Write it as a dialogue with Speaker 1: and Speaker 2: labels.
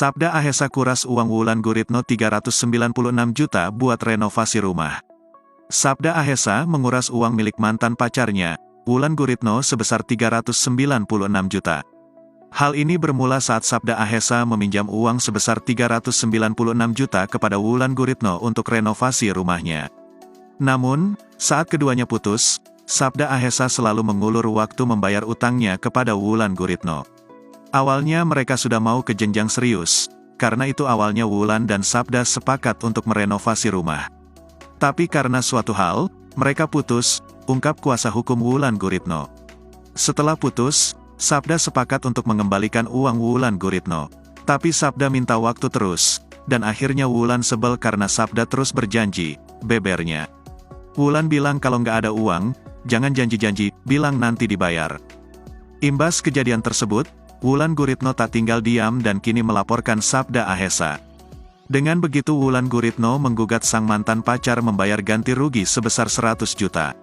Speaker 1: Sabda Ahesa kuras uang Wulan Guritno 396 juta buat renovasi rumah. Sabda Ahesa menguras uang milik mantan pacarnya, Wulan Guritno sebesar 396 juta. Hal ini bermula saat Sabda Ahesa meminjam uang sebesar 396 juta kepada Wulan Guritno untuk renovasi rumahnya. Namun, saat keduanya putus, Sabda Ahesa selalu mengulur waktu membayar utangnya kepada Wulan Guritno. Awalnya mereka sudah mau ke jenjang serius, karena itu awalnya Wulan dan Sabda sepakat untuk merenovasi rumah. Tapi karena suatu hal, mereka putus, ungkap kuasa hukum Wulan Guritno. Setelah putus, Sabda sepakat untuk mengembalikan uang Wulan Guritno. Tapi Sabda minta waktu terus, dan akhirnya Wulan sebel karena Sabda terus berjanji, bebernya. Wulan bilang kalau nggak ada uang, jangan janji-janji, bilang nanti dibayar. Imbas kejadian tersebut, Wulan Guritno tak tinggal diam dan kini melaporkan Sabda Ahesa. Dengan begitu Wulan Guritno menggugat sang mantan pacar membayar ganti rugi sebesar 100 juta.